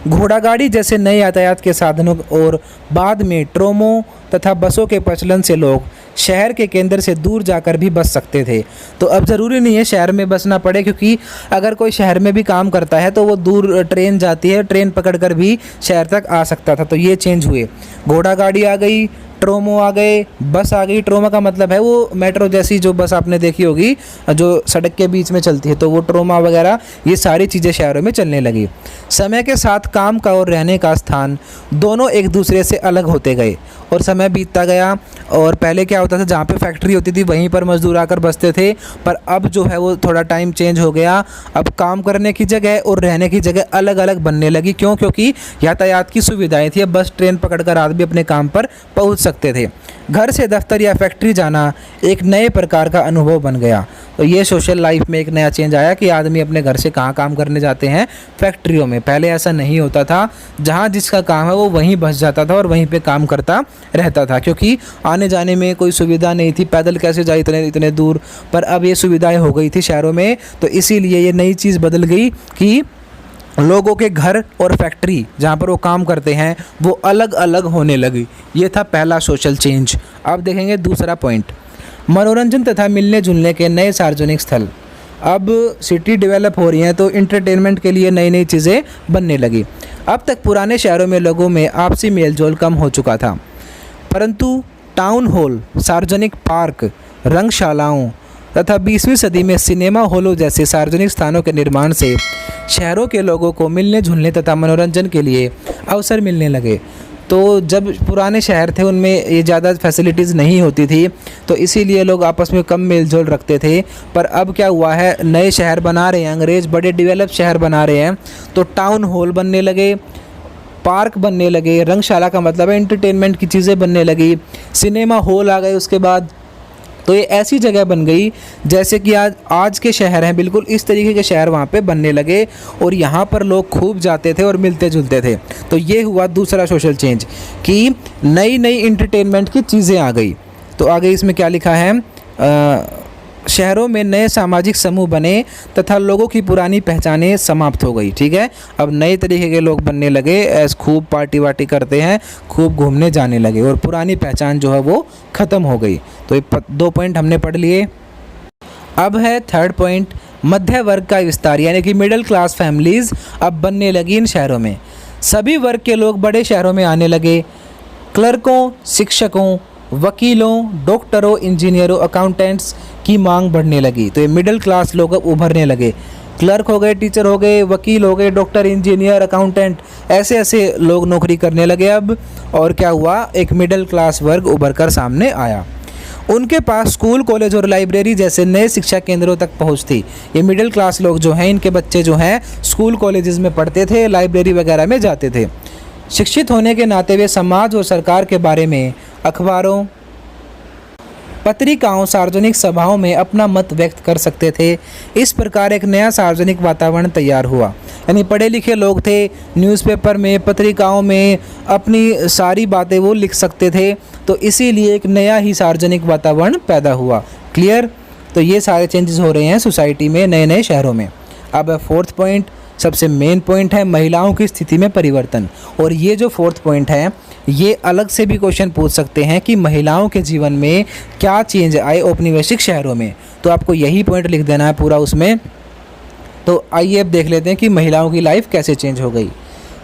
[SPEAKER 1] घोड़ा गाड़ी जैसे नए यातायात के साधनों और बाद में ट्रोमों तथा बसों के प्रचलन से लोग शहर के केंद्र से दूर जाकर भी बस सकते थे। तो अब ज़रूरी नहीं है शहर में बसना पड़े, क्योंकि अगर कोई शहर में भी काम करता है तो वो दूर ट्रेन जाती है, ट्रेन पकड़कर भी शहर तक आ सकता था। तो ये चेंज हुए, घोड़ा गाड़ी आ गई, ट्रोमो आ गए, बस आ गई। ट्रोमा का मतलब है वो मेट्रो जैसी जो बस आपने देखी होगी जो सड़क के बीच में चलती है, तो वो ट्रोमा वगैरह ये सारी चीज़ें शहरों में चलने लगी। समय के साथ काम का और रहने का स्थान दोनों एक दूसरे से अलग होते गए और समय बीतता गया। और पहले क्या होता था, जहाँ पे फैक्ट्री होती थी वहीं पर मजदूर आकर बसते थे, पर अब जो है वो थोड़ा टाइम चेंज हो गया। अब काम करने की जगह और रहने की जगह अलग अलग बनने लगी। क्यों? क्योंकि यातायात की सुविधाएं थी। अब बस ट्रेन पकड़कर आदमी अपने काम पर पहुंच सकते थे। घर से दफ्तर या फैक्ट्री जाना एक नए प्रकार का अनुभव बन गया। तो ये सोशल लाइफ में एक नया चेंज आया कि आदमी अपने घर से कहाँ काम करने जाते हैं, फैक्ट्रियों में। पहले ऐसा नहीं होता था, जहाँ जिसका काम है वो वहीं बस जाता था और वहीं पे काम करता रहता था, क्योंकि आने जाने में कोई सुविधा नहीं थी। पैदल कैसे जाए इतने इतने दूर, पर अब ये सुविधाएं हो गई थी शहरों में। तो इसीलिए ये नई चीज़ बदल गई कि लोगों के घर और फैक्ट्री जहाँ पर वो काम करते हैं वो अलग अलग होने लगी। ये था पहला सोशल चेंज। अब देखेंगे दूसरा पॉइंट, मनोरंजन तथा मिलने जुलने के नए सार्वजनिक स्थल। अब सिटी डेवलप हो रही हैं तो इंटरटेनमेंट के लिए नई नई चीज़ें बनने लगी। अब तक पुराने शहरों में लोगों में आपसी मेलजोल कम हो चुका था, परंतु टाउन हॉल, सार्वजनिक पार्क, रंगशालाओं तथा 20वीं सदी में सिनेमा हॉलों जैसे सार्वजनिक स्थानों के निर्माण से शहरों के लोगों को मिलने जुलने तथा मनोरंजन के लिए अवसर मिलने लगे। तो जब पुराने शहर थे उनमें ये ज़्यादा फैसिलिटीज़ नहीं होती थी, तो इसीलिए लोग आपस में कम मेल जोल रखते थे। पर अब क्या हुआ है, नए शहर बना रहे हैं अंग्रेज़, बड़े डेवलप शहर बना रहे हैं, तो टाउन हॉल बनने लगे, पार्क बनने लगे, रंगशाला का मतलब है एंटरटेनमेंट की चीज़ें बनने लगी, सिनेमा हॉल आ गए उसके बाद। तो ये ऐसी जगह बन गई जैसे कि आज के शहर हैं, बिल्कुल इस तरीके के शहर वहाँ पे बनने लगे और यहाँ पर लोग खूब जाते थे और मिलते जुलते थे। तो ये हुआ दूसरा सोशल चेंज कि नई नई इंटरटेनमेंट की चीज़ें आ गई। तो आगे इसमें क्या लिखा है, शहरों में नए सामाजिक समूह बने तथा लोगों की पुरानी पहचानें समाप्त हो गई। ठीक है, अब नए तरीके के लोग बनने लगे, खूब पार्टी वार्टी करते हैं, खूब घूमने जाने लगे और पुरानी पहचान जो है वो ख़त्म हो गई। तो ये 2 पॉइंट हमने पढ़ लिए। अब है थर्ड पॉइंट, मध्य वर्ग का विस्तार, यानी कि मिडिल क्लास फैमिलीज़ अब बनने लगी इन शहरों में। सभी वर्ग के लोग बड़े शहरों में आने लगे। क्लर्कों, शिक्षकों, वकीलों, डॉक्टरों, इंजीनियरों, अकाउंटेंट्स की मांग बढ़ने लगी। तो ये मिडिल क्लास लोग अब उभरने लगे। क्लर्क हो गए, टीचर हो गए, वकील हो गए, डॉक्टर, इंजीनियर, अकाउंटेंट, ऐसे ऐसे लोग नौकरी करने लगे अब। और क्या हुआ, एक मिडिल क्लास वर्ग उभर कर सामने आया। उनके पास स्कूल, कॉलेज और लाइब्रेरी जैसे नए शिक्षा केंद्रों तक पहुंच थी। ये मिडिल क्लास लोग जो हैं, इनके बच्चे जो हैं स्कूल कॉलेजेस में पढ़ते थे, लाइब्रेरी वगैरह में जाते थे। शिक्षित होने के नाते वे समाज और सरकार के बारे में अखबारों, पत्रिकाओं, सार्वजनिक सभाओं में अपना मत व्यक्त कर सकते थे। इस प्रकार एक नया सार्वजनिक वातावरण तैयार हुआ। यानी पढ़े लिखे लोग थे, न्यूज़पेपर में, पत्रिकाओं में अपनी सारी बातें वो लिख सकते थे। तो इसीलिए एक नया ही सार्वजनिक वातावरण पैदा हुआ। क्लियर? तो ये सारे चेंजेस हो रहे हैं सोसाइटी में, नए नए शहरों में। अब फोर्थ पॉइंट, सबसे मेन पॉइंट है महिलाओं की स्थिति में परिवर्तन। और ये जो फोर्थ पॉइंट है, ये अलग से भी क्वेश्चन पूछ सकते हैं कि महिलाओं के जीवन में क्या चेंज आए औपनिवेशिक शहरों में। तो आपको यही पॉइंट लिख देना है पूरा उसमें। तो आइए अब देख लेते हैं कि महिलाओं की लाइफ कैसे चेंज हो गई।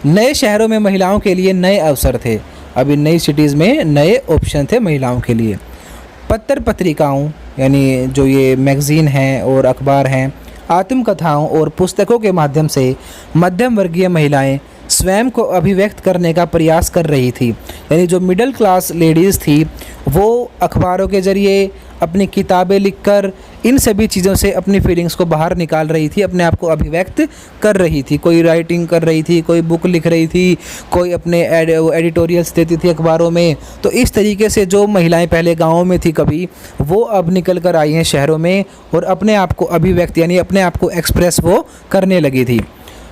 [SPEAKER 1] नए शहरों में महिलाओं के लिए नए अवसर थे। अभी नई सिटीज़ में नए ऑप्शन थे महिलाओं के लिए। पत्र पत्रिकाओं, यानी जो ये मैगज़ीन हैं और अखबार हैं, आत्मकथाओं और पुस्तकों के माध्यम से मध्यम वर्गीय महिलाएं स्वयं को अभिव्यक्त करने का प्रयास कर रही थी। यानी जो मिडिल क्लास लेडीज़ थी वो अखबारों के ज़रिए, अपनी किताबें लिखकर, इन सभी चीज़ों से अपनी फीलिंग्स को बाहर निकाल रही थी, अपने आप को अभिव्यक्त कर रही थी। कोई राइटिंग कर रही थी, कोई बुक लिख रही थी, कोई अपने एडिटोरियल्स देती थी अखबारों में। तो इस तरीके से जो महिलाएं पहले गाँवों में थी कभी, वो अब निकल कर आई हैं शहरों में और अपने आप को अभिव्यक्त यानी अपने आप को एक्सप्रेस वो करने लगी थी।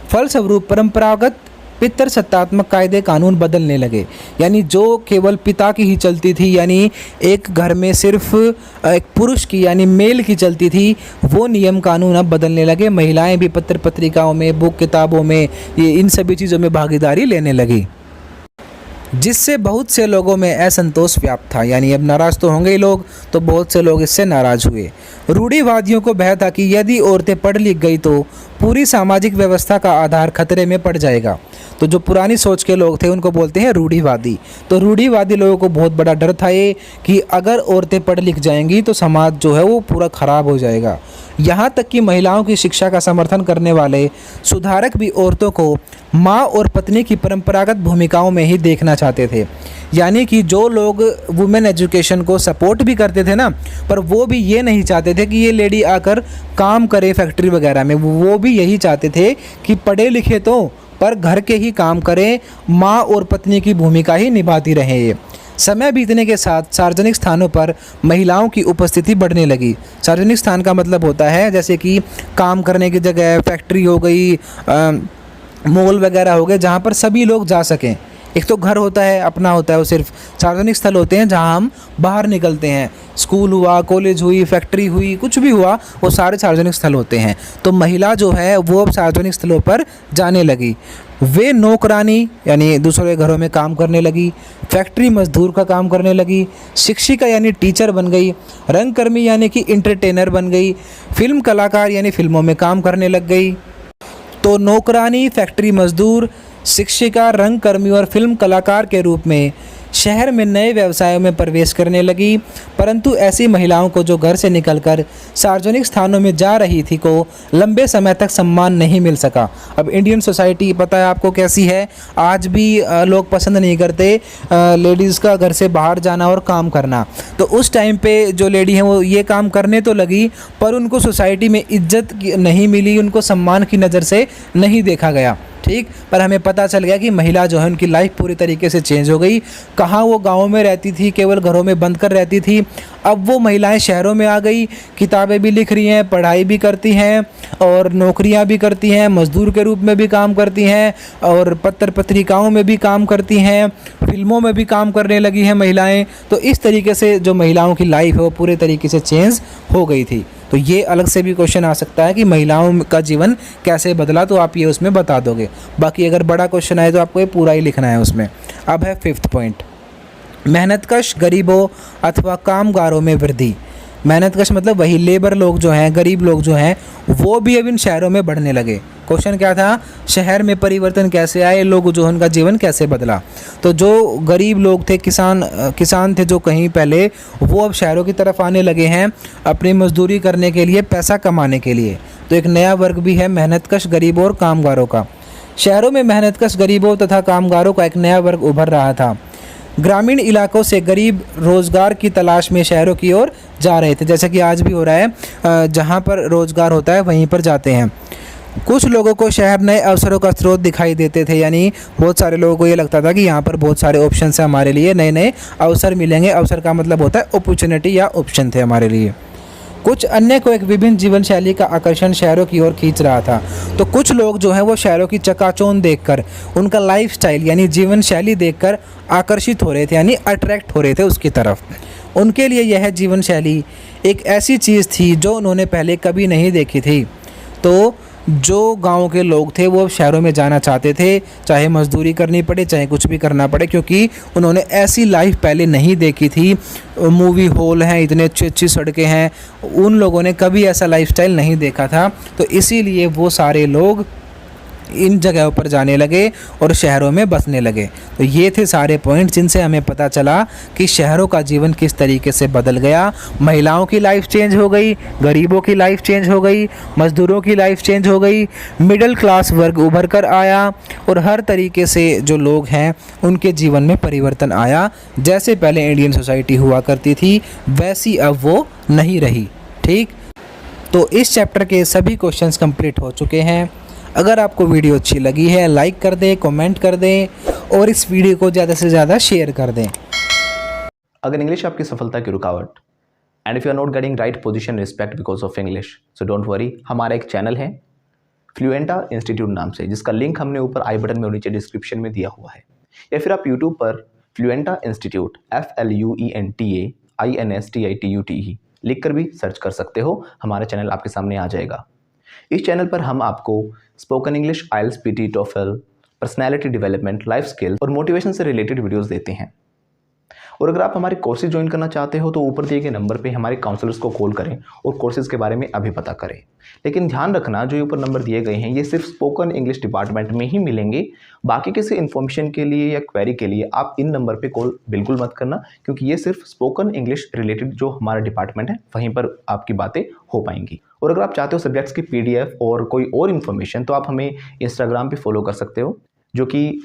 [SPEAKER 1] फलस्वरूप परंपरागत पितर सत्तात्मक कायदे कानून बदलने लगे। यानी जो केवल पिता की ही चलती थी, यानी एक घर में सिर्फ एक पुरुष की यानी मेल की चलती थी, वो नियम कानून अब बदलने लगे। महिलाएं भी पत्र पत्रिकाओं में, बुक किताबों में, ये इन सभी चीज़ों में भागीदारी लेने लगी, जिससे बहुत से लोगों में असंतोष व्याप्त था। यानी अब नाराज़ तो होंगे ही लोग, तो बहुत से लोग इससे नाराज़ हुए। रूढ़िवादियों को भय था कि यदि औरतें पढ़ लिख गई तो पूरी सामाजिक व्यवस्था का आधार खतरे में पड़ जाएगा। तो जो पुरानी सोच के लोग थे उनको बोलते हैं रूढ़िवादी। तो रूढ़िवादी लोगों को बहुत बड़ा डर था ये कि अगर औरतें पढ़ लिख जाएंगी तो समाज जो है वो पूरा ख़राब हो जाएगा। यहाँ तक कि महिलाओं की शिक्षा का समर्थन करने वाले सुधारक भी औरतों को माँ और पत्नी की परंपरागत भूमिकाओं में ही देखना चाहते थे। यानी कि जो लोग वुमेन एजुकेशन को सपोर्ट भी करते थे ना, पर वो भी ये नहीं चाहते थे कि ये लेडी आकर काम करे फैक्ट्री वगैरह में। वो भी यही चाहते थे कि पढ़े लिखे तो पर घर के ही काम करें, माँ और पत्नी की भूमिका ही निभाती रहें ये। समय बीतने के साथ सार्वजनिक स्थानों पर महिलाओं की उपस्थिति बढ़ने लगी। सार्वजनिक स्थान का मतलब होता है जैसे कि काम करने की जगह, फैक्ट्री हो गई, मॉल वगैरह हो गए, जहाँ पर सभी लोग जा सकें। एक तो घर होता है, अपना होता है, वो सिर्फ सार्वजनिक स्थल होते हैं जहाँ हम बाहर निकलते हैं। स्कूल हुआ, कॉलेज हुई, फैक्ट्री हुई, कुछ भी हुआ, वो सारे सार्वजनिक स्थल होते हैं। तो महिला जो है वो अब सार्वजनिक स्थलों पर जाने लगी। वे नौकरानी यानी दूसरे घरों में काम करने लगी, फैक्ट्री मजदूर का काम करने लगी, शिक्षिका यानी टीचर बन गई, रंगकर्मी यानी कि इंटरटेनर बन गई, फिल्म कलाकार यानी फिल्मों में काम करने लग गई। तो नौकरानी, फैक्ट्री मजदूर, शिक्षिका, रंगकर्मी और फिल्म कलाकार के रूप में शहर में नए व्यवसायों में प्रवेश करने लगी। परंतु ऐसी महिलाओं को जो घर से निकलकर सार्वजनिक स्थानों में जा रही थी को लंबे समय तक सम्मान नहीं मिल सका। अब इंडियन सोसाइटी पता है आपको कैसी है, आज भी लोग पसंद नहीं करते लेडीज़ का घर से बाहर जाना और काम करना। तो उस टाइम पे जो लेडी हैं वो ये काम करने तो लगी, पर उनको सोसाइटी में इज्जत नहीं मिली, उनको सम्मान की नज़र से नहीं देखा गया। ठीक, पर हमें पता चल गया कि महिला जो है उनकी लाइफ पूरी तरीके से चेंज हो गई। कहाँ वो गाँव में रहती थी, केवल घरों में बंद कर रहती थी, अब वो महिलाएं शहरों में आ गई, किताबें भी लिख रही हैं, पढ़ाई भी करती हैं और नौकरियां भी करती हैं, मजदूर के रूप में भी काम करती हैं और पत्र पत्रिकाओं में भी काम करती हैं, फिल्मों में भी काम करने लगी हैं महिलाएं। तो इस तरीके से जो महिलाओं की लाइफ है वो पूरे तरीके से चेंज हो गई थी। तो ये अलग से भी क्वेश्चन आ सकता है कि महिलाओं का जीवन कैसे बदला, तो आप ये उसमें बता दोगे। बाकी अगर बड़ा क्वेश्चन आए तो आपको ये पूरा ही लिखना है उसमें। अब है 5th पॉइंट, मेहनतकश गरीबों अथवा कामगारों में वृद्धि। मेहनतकश मतलब वही लेबर लोग जो हैं, गरीब लोग जो हैं, वो भी अब इन शहरों में बढ़ने लगे। क्वेश्चन क्या था, शहर में परिवर्तन कैसे आए, लोग जो उनका जीवन कैसे बदला। तो जो गरीब लोग थे, किसान थे जो कहीं पहले, वो अब शहरों की तरफ आने लगे हैं अपनी मजदूरी करने के लिए, पैसा कमाने के लिए। तो एक नया वर्ग भी है मेहनतकश गरीबों और कामगारों का। शहरों में मेहनतकश गरीबों तथा कामगारों का एक नया वर्ग उभर रहा था। ग्रामीण इलाकों से गरीब रोज़गार की तलाश में शहरों की ओर जा रहे थे, जैसे कि आज भी हो रहा है, जहाँ पर रोज़गार होता है वहीं पर जाते हैं। कुछ लोगों को शहर नए अवसरों का स्रोत दिखाई देते थे, यानी बहुत सारे लोगों को ये लगता था कि यहाँ पर बहुत सारे ऑप्शन हैं हमारे लिए, नए नए अवसर मिलेंगे। अवसर का मतलब होता है अपॉर्चुनिटी या ऑप्शन थे हमारे लिए। कुछ अन्य को एक विभिन्न जीवन शैली का आकर्षण शहरों की ओर खींच रहा था। तो कुछ लोग जो हैं वो शहरों की चकाचौंध देखकर, उनका लाइफस्टाइल यानी जीवन शैली देखकर आकर्षित हो रहे थे, यानी अट्रैक्ट हो रहे थे उसकी तरफ। उनके लिए यह जीवन शैली एक ऐसी चीज़ थी जो उन्होंने पहले कभी नहीं देखी थी। तो जो गांव के लोग थे वो शहरों में जाना चाहते थे, चाहे मजदूरी करनी पड़े, चाहे कुछ भी करना पड़े, क्योंकि उन्होंने ऐसी लाइफ पहले नहीं देखी थी। मूवी हॉल हैं, इतने अच्छी सड़कें हैं, उन लोगों ने कभी ऐसा लाइफस्टाइल नहीं देखा था। तो इसीलिए वो सारे लोग इन जगहों पर जाने लगे और शहरों में बसने लगे। तो ये थे सारे पॉइंट जिनसे हमें पता चला कि शहरों का जीवन किस तरीके से बदल गया। महिलाओं की लाइफ चेंज हो गई, गरीबों की लाइफ चेंज हो गई, मज़दूरों की लाइफ चेंज हो गई, मिडिल क्लास वर्ग उभर कर आया और हर तरीके से जो लोग हैं उनके जीवन में परिवर्तन आया। जैसे पहले इंडियन सोसाइटी हुआ करती थी वैसी अब वो नहीं रही। ठीक, तो इस चैप्टर के सभी क्वेश्चंस कंप्लीट हो चुके हैं। अगर आपको वीडियो अच्छी लगी है लाइक कर दें, कमेंट कर दें और इस वीडियो को ज़्यादा से ज़्यादा शेयर कर दें।
[SPEAKER 2] अगर इंग्लिश आपकी सफलता की रुकावट and if you are not getting right position respect because of English, so don't worry, हमारा एक चैनल है फ्लुएंटा इंस्टीट्यूट नाम से, जिसका लिंक हमने ऊपर आई बटन में और नीचे डिस्क्रिप्शन में दिया हुआ है। या फिर आप यूट्यूब पर फ्लुएंटा इंस्टीट्यूट FLUENTA INSTITUTE लिख कर भी सर्च कर सकते हो, हमारा चैनल आपके सामने आ जाएगा। इस चैनल पर हम आपको spoken English, IELTS, PT, TOEFL, personality development, life skill और मोटिवेशन से रिलेटेड वीडियोस देते हैं। और अगर आप हमारे कोर्सेज ज्वाइन करना चाहते हो तो ऊपर दिए गए नंबर पे हमारे काउंसलर्स को कॉल करें और कोर्सेज के बारे में अभी पता करें। लेकिन ध्यान रखना, जो ऊपर नंबर दिए गए हैं ये सिर्फ स्पोकन इंग्लिश डिपार्टमेंट में ही मिलेंगे। बाकी किसी इन्फॉर्मेशन के लिए या क्वेरी के लिए आप इन नंबर पे कॉल बिल्कुल मत करना, क्योंकि ये सिर्फ स्पोकन इंग्लिश रिलेटेड जो हमारा डिपार्टमेंट है वहीं पर आपकी बातें हो पाएंगी। और अगर आप चाहते हो सब्जेक्ट्स की PDF और कोई और इन्फॉर्मेशन तो आप हमें इंस्टाग्राम पे फॉलो कर सकते हो, जो कि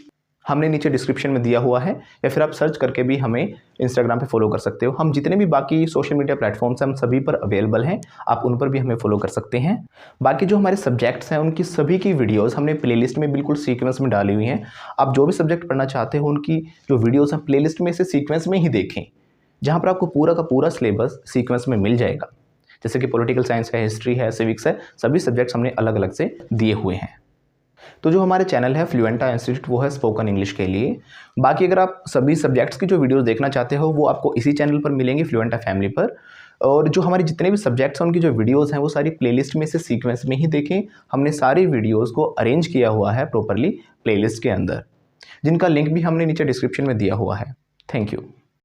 [SPEAKER 2] हमने नीचे डिस्क्रिप्शन में दिया हुआ है, या फिर आप सर्च करके भी हमें इंस्टाग्राम पे फॉलो कर सकते हो। हम जितने भी बाकी सोशल मीडिया प्लेटफॉर्म्स हैं हम सभी पर अवेलेबल हैं, आप उन पर भी हमें फॉलो कर सकते हैं। बाकी जो हमारे सब्जेक्ट्स हैं उनकी सभी की वीडियोस हमने प्लेलिस्ट में बिल्कुल सीक्वेंस में डाली हुई हैं। आप जो भी सब्जेक्ट पढ़ना चाहते हो उनकी जो वीडियोज़ हैं प्लेलिस्ट में से सीक्वेंस में ही देखें, जहाँ पर आपको पूरा का पूरा सिलेबस सीक्वेंस में मिल जाएगा। जैसे कि पॉलिटिकल साइंस है, हिस्ट्री है, सिविक्स है, सभी सब्जेक्ट्स हमने अलग अलग से दिए हुए हैं। तो जो हमारे चैनल है फ्लुएंटा इंस्टीट्यूट वो है स्पोकन इंग्लिश के लिए। बाकी अगर आप सभी सब्जेक्ट्स की जो वीडियोस देखना चाहते हो वो आपको इसी चैनल पर मिलेंगी, फ्लुएंटा फैमिली पर। और जो हमारे जितने भी सब्जेक्ट्स हैं उनकी जो वीडियोस हैं वो सारी प्लेलिस्ट में से सीक्वेंस में ही देखें। हमने सारी वीडियोस को अरेंज किया हुआ है प्रॉपरली प्लेलिस्ट के अंदर, जिनका लिंक भी हमने नीचे डिस्क्रिप्शन में दिया हुआ है। Thank you.